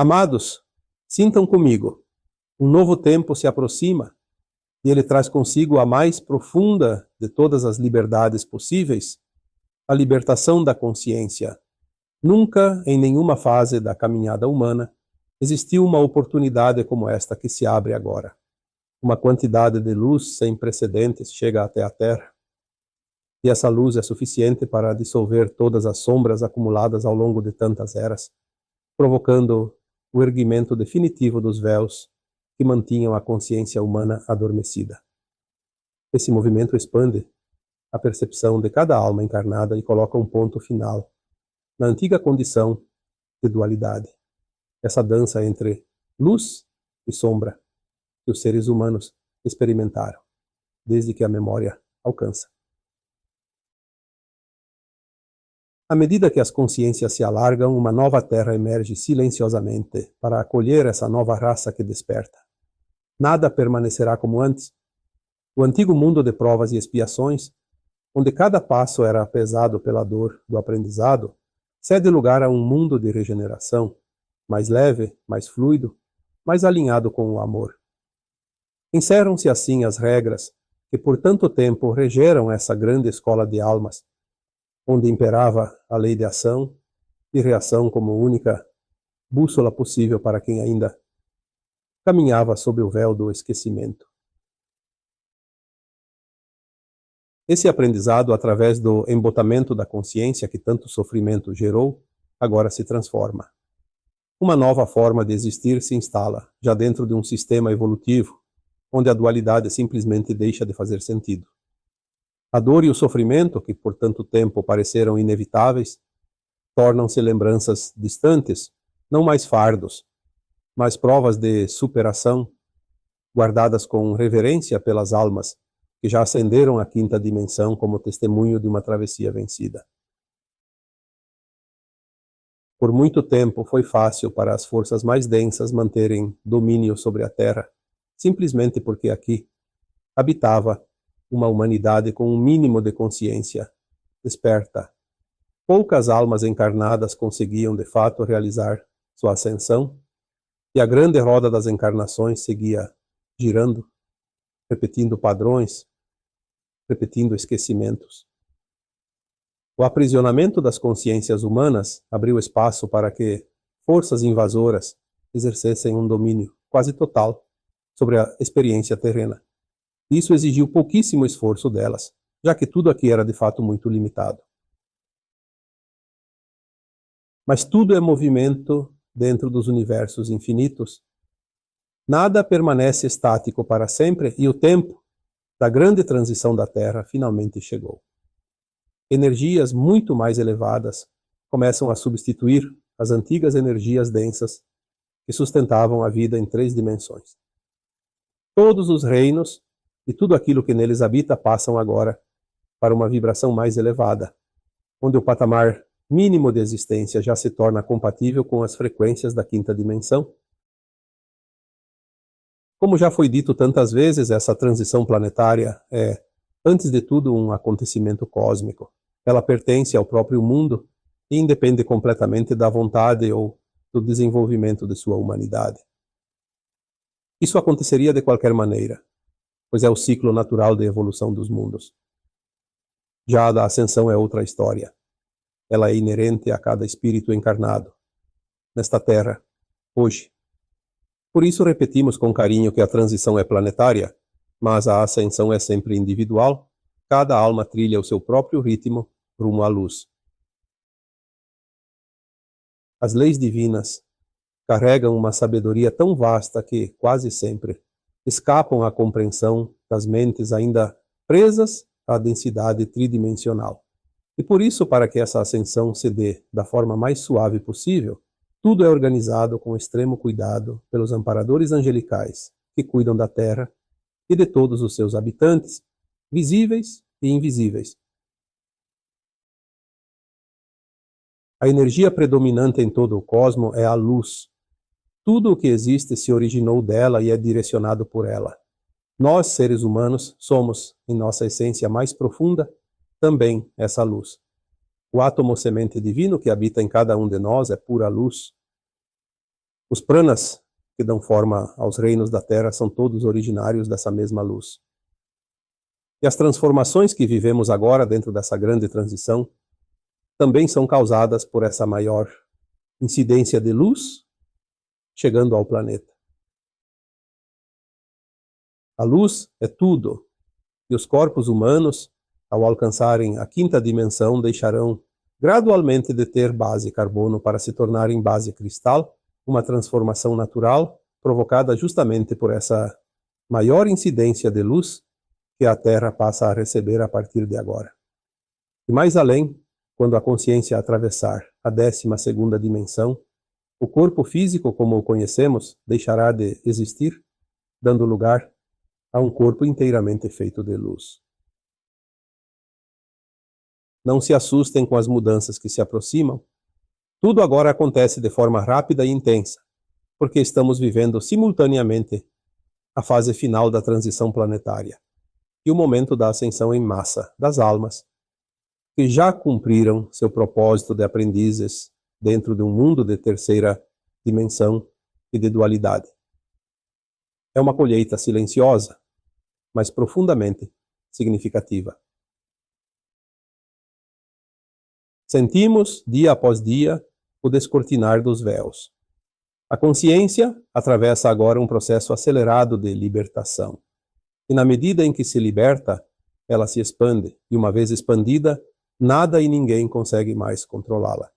Amados, sintam comigo, um novo tempo se aproxima e ele traz consigo a mais profunda de todas as liberdades possíveis, a libertação da consciência. Nunca, em nenhuma fase da caminhada humana, existiu uma oportunidade como esta que se abre agora. Uma quantidade de luz sem precedentes chega até a Terra, e essa luz é suficiente para dissolver todas as sombras acumuladas ao longo de tantas eras, provocando o erguimento definitivo dos véus que mantinham a consciência humana adormecida. Esse movimento expande a percepção de cada alma encarnada e coloca um ponto final na antiga condição de dualidade, essa dança entre luz e sombra que os seres humanos experimentaram, desde que a memória alcança. À medida que as consciências se alargam, uma nova terra emerge silenciosamente para acolher essa nova raça que desperta. Nada permanecerá como antes. O antigo mundo de provas e expiações, onde cada passo era pesado pela dor do aprendizado, cede lugar a um mundo de regeneração, mais leve, mais fluido, mais alinhado com o amor. Encerram-se assim as regras que por tanto tempo regeram essa grande escola de almas, onde imperava a lei de ação e reação como única bússola possível para quem ainda caminhava sob o véu do esquecimento. Esse aprendizado, através do embotamento da consciência que tanto sofrimento gerou, agora se transforma. Uma nova forma de existir se instala, já dentro de um sistema evolutivo, onde a dualidade simplesmente deixa de fazer sentido. A dor e o sofrimento, que por tanto tempo pareceram inevitáveis, tornam-se lembranças distantes, não mais fardos, mas provas de superação, guardadas com reverência pelas almas que já ascenderam à quinta dimensão como testemunho de uma travessia vencida. Por muito tempo foi fácil para as forças mais densas manterem domínio sobre a Terra, simplesmente porque aqui habitava uma humanidade com um mínimo de consciência desperta. Poucas almas encarnadas conseguiam de fato realizar sua ascensão, e a grande roda das encarnações seguia girando, repetindo padrões, repetindo esquecimentos. O aprisionamento das consciências humanas abriu espaço para que forças invasoras exercessem um domínio quase total sobre a experiência terrena. Isso exigiu pouquíssimo esforço delas, já que tudo aqui era de fato muito limitado. Mas tudo é movimento dentro dos universos infinitos. Nada permanece estático para sempre e o tempo da grande transição da Terra finalmente chegou. Energias muito mais elevadas começam a substituir as antigas energias densas que sustentavam a vida em 3 dimensões. Todos os reinos e tudo aquilo que neles habita passam agora para uma vibração mais elevada, onde o patamar mínimo de existência já se torna compatível com as frequências da quinta dimensão. Como já foi dito tantas vezes, essa transição planetária é, antes de tudo, um acontecimento cósmico. Ela pertence ao próprio mundo e independe completamente da vontade ou do desenvolvimento de sua humanidade. Isso aconteceria de qualquer maneira, pois é o ciclo natural de evolução dos mundos. Já a da ascensão é outra história. Ela é inerente a cada espírito encarnado, nesta Terra, hoje. Por isso repetimos com carinho que a transição é planetária, mas a ascensão é sempre individual. Cada alma trilha o seu próprio ritmo rumo à luz. As leis divinas carregam uma sabedoria tão vasta que, quase sempre, escapam à compreensão das mentes ainda presas à densidade tridimensional. E por isso, para que essa ascensão se dê da forma mais suave possível, tudo é organizado com extremo cuidado pelos amparadores angelicais, que cuidam da Terra e de todos os seus habitantes, visíveis e invisíveis. A energia predominante em todo o cosmo é a luz. Tudo o que existe se originou dela e é direcionado por ela. Nós, seres humanos, somos, em nossa essência mais profunda, também essa luz. O átomo semente divino que habita em cada um de nós é pura luz. Os pranas que dão forma aos reinos da Terra são todos originários dessa mesma luz. E as transformações que vivemos agora dentro dessa grande transição também são causadas por essa maior incidência de luz chegando ao planeta. A luz é tudo, e os corpos humanos, ao alcançarem a quinta dimensão, deixarão gradualmente de ter base carbono para se tornarem base cristal, uma transformação natural provocada justamente por essa maior incidência de luz que a Terra passa a receber a partir de agora. E mais além, quando a consciência atravessar a 12ª dimensão, o corpo físico como o conhecemos deixará de existir, dando lugar a um corpo inteiramente feito de luz. Não se assustem com as mudanças que se aproximam. Tudo agora acontece de forma rápida e intensa, porque estamos vivendo simultaneamente a fase final da transição planetária e o momento da ascensão em massa das almas que já cumpriram seu propósito de aprendizes dentro de um mundo de terceira dimensão e de dualidade. É uma colheita silenciosa, mas profundamente significativa. Sentimos, dia após dia, o descortinar dos véus. A consciência atravessa agora um processo acelerado de libertação. E na medida em que se liberta, ela se expande, e uma vez expandida, nada e ninguém consegue mais controlá-la.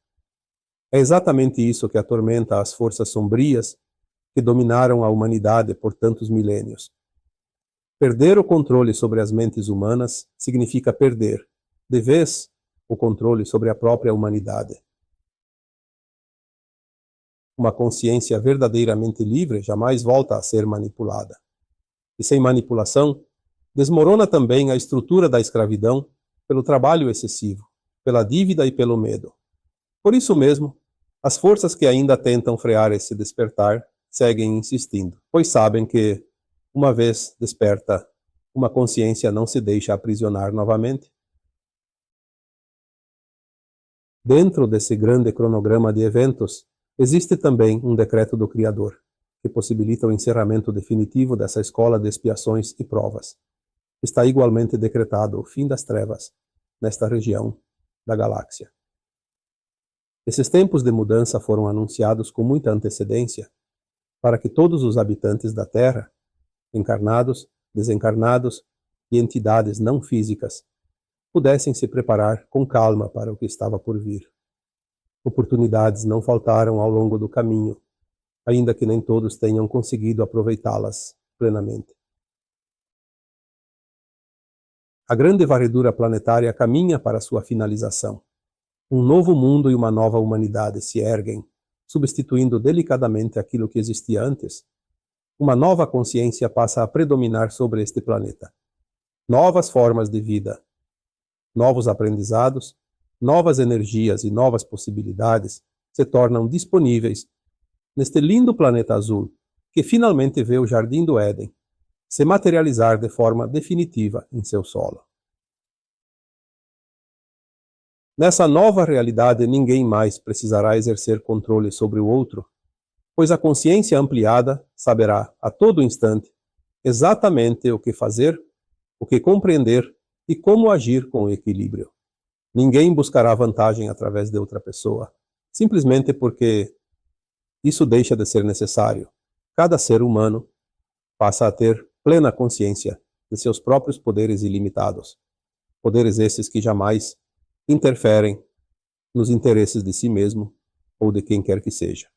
É exatamente isso que atormenta as forças sombrias que dominaram a humanidade por tantos milênios. Perder o controle sobre as mentes humanas significa perder, de vez, o controle sobre a própria humanidade. Uma consciência verdadeiramente livre jamais volta a ser manipulada. E sem manipulação, desmorona também a estrutura da escravidão pelo trabalho excessivo, pela dívida e pelo medo. Por isso mesmo, as forças que ainda tentam frear esse despertar seguem insistindo, pois sabem que, uma vez desperta, uma consciência não se deixa aprisionar novamente. Dentro desse grande cronograma de eventos, existe também um decreto do Criador, que possibilita o encerramento definitivo dessa escola de expiações e provas. Está igualmente decretado o fim das trevas nesta região da galáxia. Esses tempos de mudança foram anunciados com muita antecedência para que todos os habitantes da Terra, encarnados, desencarnados e entidades não físicas, pudessem se preparar com calma para o que estava por vir. Oportunidades não faltaram ao longo do caminho, ainda que nem todos tenham conseguido aproveitá-las plenamente. A grande varredura planetária caminha para sua finalização. Um novo mundo e uma nova humanidade se erguem, substituindo delicadamente aquilo que existia antes. Uma nova consciência passa a predominar sobre este planeta. Novas formas de vida, novos aprendizados, novas energias e novas possibilidades se tornam disponíveis neste lindo planeta azul, que finalmente vê o Jardim do Éden se materializar de forma definitiva em seu solo. Nessa nova realidade, ninguém mais precisará exercer controle sobre o outro, pois a consciência ampliada saberá a todo instante exatamente o que fazer, o que compreender e como agir com equilíbrio. Ninguém buscará vantagem através de outra pessoa, simplesmente porque isso deixa de ser necessário. Cada ser humano passa a ter plena consciência de seus próprios poderes ilimitados, poderes esses que jamais interferem nos interesses de si mesmo ou de quem quer que seja.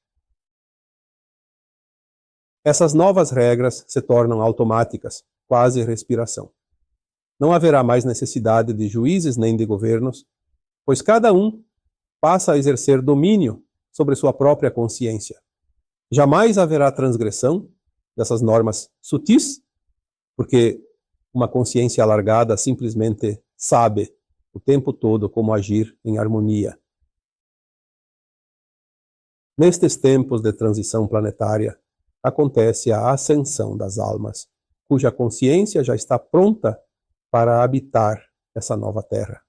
Essas novas regras se tornam automáticas, quase respiração. Não haverá mais necessidade de juízes nem de governos, pois cada um passa a exercer domínio sobre sua própria consciência. Jamais haverá transgressão dessas normas sutis, porque uma consciência alargada simplesmente sabe o tempo todo como agir em harmonia. Nestes tempos de transição planetária, acontece a ascensão das almas, cuja consciência já está pronta para habitar essa nova terra.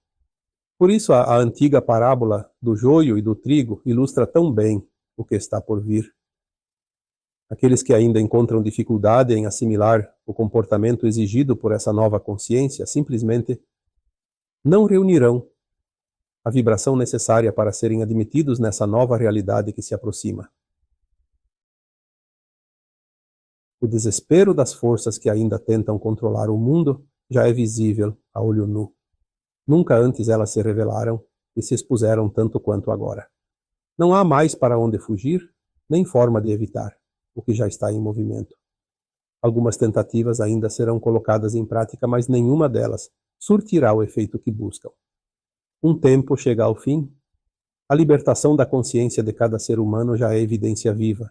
Por isso a antiga parábola do joio e do trigo ilustra tão bem o que está por vir. Aqueles que ainda encontram dificuldade em assimilar o comportamento exigido por essa nova consciência simplesmente não reunirão a vibração necessária para serem admitidos nessa nova realidade que se aproxima. O desespero das forças que ainda tentam controlar o mundo já é visível a olho nu. Nunca antes elas se revelaram e se expuseram tanto quanto agora. Não há mais para onde fugir, nem forma de evitar o que já está em movimento. Algumas tentativas ainda serão colocadas em prática, mas nenhuma delas surtirá o efeito que buscam. Um tempo chega ao fim. A libertação da consciência de cada ser humano já é evidência viva.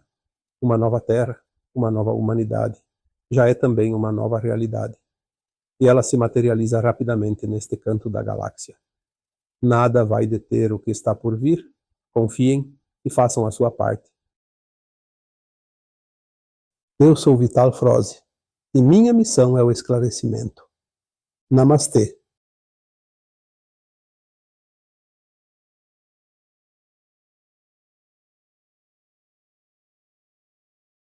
Uma nova terra, uma nova humanidade, já é também uma nova realidade. E ela se materializa rapidamente neste canto da galáxia. Nada vai deter o que está por vir. Confiem e façam a sua parte. Eu sou Vital Froze e minha missão é o esclarecimento. Namastê.